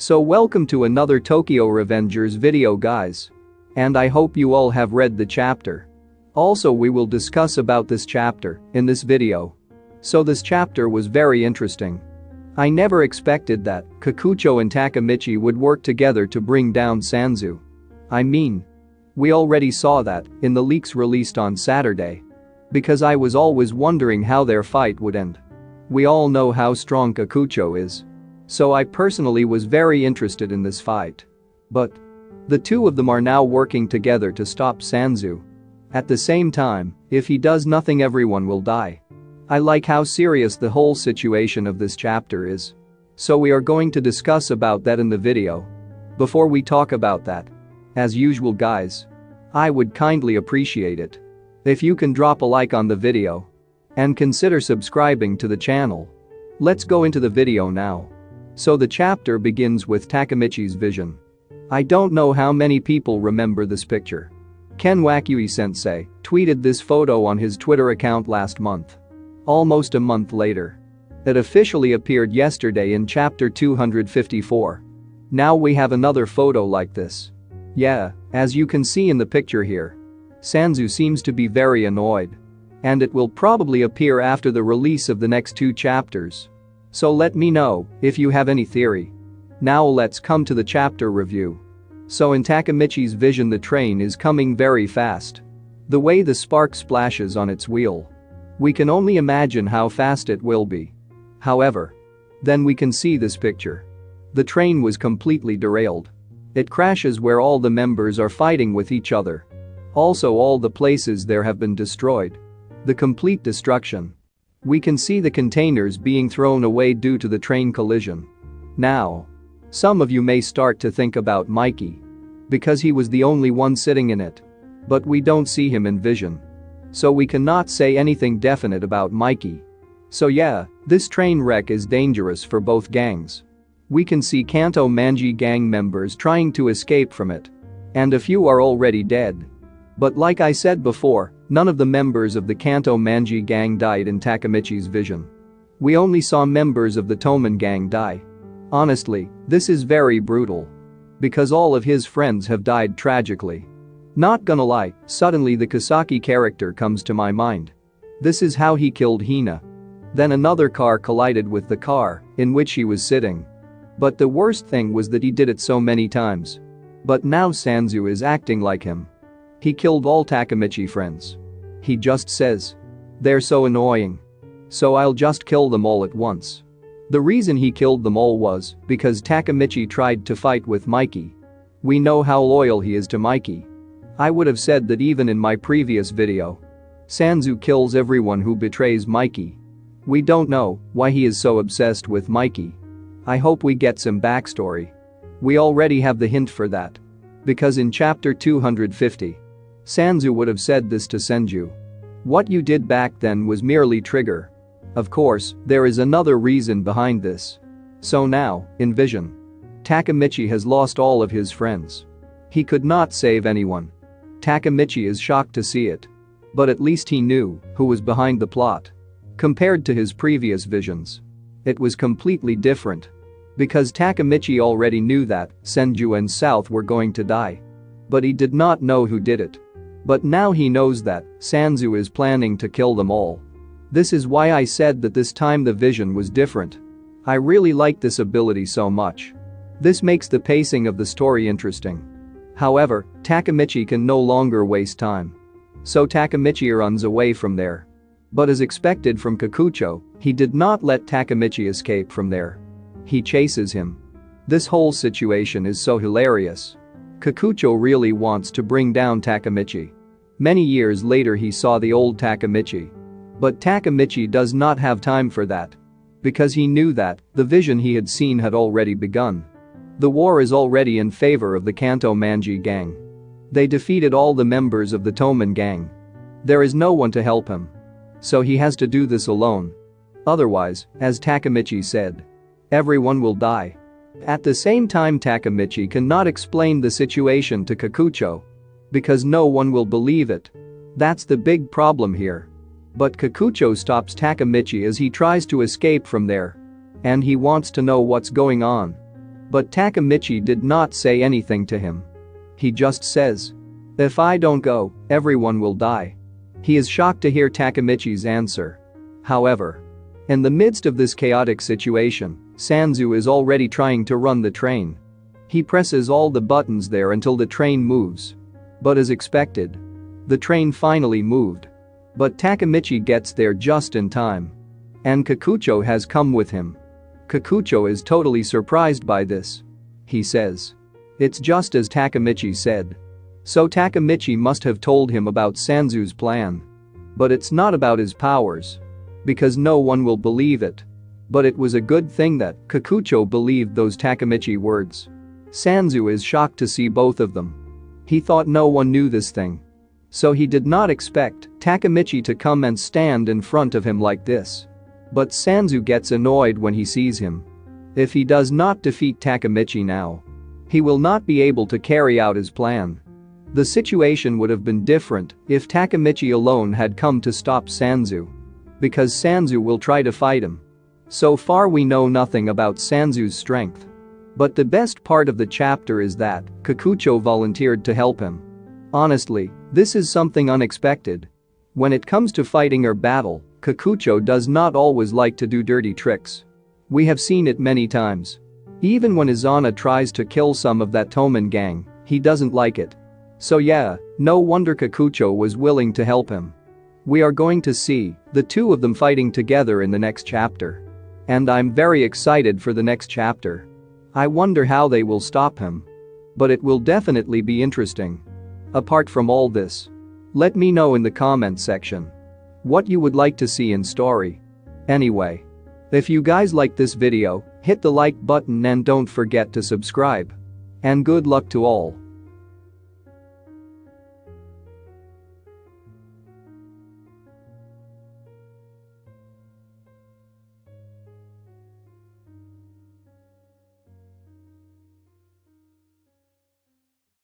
So welcome to another Tokyorevengers video guys. And I hope you all have read the chapter. Also we will discuss about this chapter in this video. So this chapter was very interesting. I never expected that Kikucho and Takemichi would work together to bring down Sanzu. I mean, we already saw that in the leaks released on Saturday. Because I was always wondering how their fight would end. We all know how strong Kikucho is. So I personally was very interested in this fight. But the two of them are now working together to stop Sanzu. At the same time, if he does nothing, everyone will die. I like how serious the whole situation of this chapter is. So we are going to discuss about that in the video. Before we talk about that, as usual guys, I would kindly appreciate it if you can drop a like on the video and consider subscribing to the channel. Let's go into the video now. So the chapter begins with Takemichi's vision. I don't know how many people remember this picture. Ken Wakui-sensei tweeted this photo on his Twitter account last month. Almost a month later. It officially appeared yesterday in chapter 254. Now we have another photo like this. Yeah, as you can see in the picture here. Sanzu seems to be very annoyed. And it will probably appear after the release of the next two chapters. So let me know if you have any theory. Now let's come to the chapter review. So in Takemichi's vision, the train is coming very fast. The way the spark splashes on its wheel. We can only imagine how fast it will be. However, then we can see this picture. The train was completely derailed. It crashes where all the members are fighting with each other. Also all the places there have been destroyed. The complete destruction. We can see the containers being thrown away due to the train collision. Now, some of you may start to think about Mikey. Because he was the only one sitting in it. But we don't see him in vision. So we cannot say anything definite about Mikey. So yeah, this train wreck is dangerous for both gangs. We can see Kanto Manji gang members trying to escape from it. And a few are already dead. But like I said before, none of the members of the Kanto Manji gang died in Takemichi's vision. We only saw members of the Toman gang die. Honestly, this is very brutal. Because all of his friends have died tragically. Not gonna lie, suddenly the Kasaki character comes to my mind. This is how he killed Hina. Then another car collided with the car in which he was sitting. But the worst thing was that he did it so many times. But now Sanzu is acting like him. He killed all Takemichi friends. He just says, they're so annoying. So I'll just kill them all at once. The reason he killed them all was because Takemichi tried to fight with Mikey. We know how loyal he is to Mikey. I would have said that even in my previous video. Sanzu kills everyone who betrays Mikey. We don't know why he is so obsessed with Mikey. I hope we get some backstory. We already have the hint for that. Because in chapter 250, Sanzu would have said this to Senju. What you did back then was merely trigger. Of course, there is another reason behind this. So now, in vision, Takemichi has lost all of his friends. He could not save anyone. Takemichi is shocked to see it. But at least he knew who was behind the plot. Compared to his previous visions. It was completely different. Because Takemichi already knew that Senju and South were going to die. But he did not know who did it. But now he knows that Sanzu is planning to kill them all. This is why I said that this time the vision was different. I really like this ability so much. This makes the pacing of the story interesting. However, Takemichi can no longer waste time. So Takemichi runs away from there. But as expected from Kikucho, he did not let Takemichi escape from there. He chases him. This whole situation is so hilarious. Kikucho really wants to bring down Takemichi. Many years later he saw the old Takemichi. But Takemichi does not have time for that. Because he knew that the vision he had seen had already begun. The war is already in favor of the Kanto Manji gang. They defeated all the members of the Toman gang. There is no one to help him. So he has to do this alone. Otherwise, as Takemichi said, everyone will die. At the same time Takemichi cannot explain the situation to Kikucho. Because no one will believe it. That's the big problem here. But Kikucho stops Takemichi as he tries to escape from there. And he wants to know what's going on. But Takemichi did not say anything to him. He just says, "If I don't go, everyone will die." He is shocked to hear Takemichi's answer. However, in the midst of this chaotic situation, Sanzu is already trying to run the train. He presses all the buttons there until the train moves. But as expected, the train finally moved. But Takemichi gets there just in time. And Kikucho has come with him. Kikucho is totally surprised by this. He says, "It's just as Takemichi said." So Takemichi must have told him about Sanzu's plan. But it's not about his powers. Because no one will believe it. But it was a good thing that Kikucho believed those Takemichi words. Sanzu is shocked to see both of them. He thought no one knew this thing. So he did not expect Takemichi to come and stand in front of him like this. But Sanzu gets annoyed when he sees him. If he does not defeat Takemichi now, he will not be able to carry out his plan. The situation would have been different if Takemichi alone had come to stop Sanzu. Because Sanzu will try to fight him. So far we know nothing about Sanzu's strength. But the best part of the chapter is that Kikucho volunteered to help him. Honestly, this is something unexpected. When it comes to fighting or battle, Kikucho does not always like to do dirty tricks. We have seen it many times. Even when Izana tries to kill some of that Toman gang, he doesn't like it. So yeah, no wonder Kikucho was willing to help him. We are going to see the two of them fighting together in the next chapter. And I'm very excited for the next chapter. I wonder how they will stop him. But it will definitely be interesting. Apart from all this, let me know in the comment section what you would like to see in story. Anyway, if you guys like this video, hit the like button and don't forget to subscribe. And good luck to all.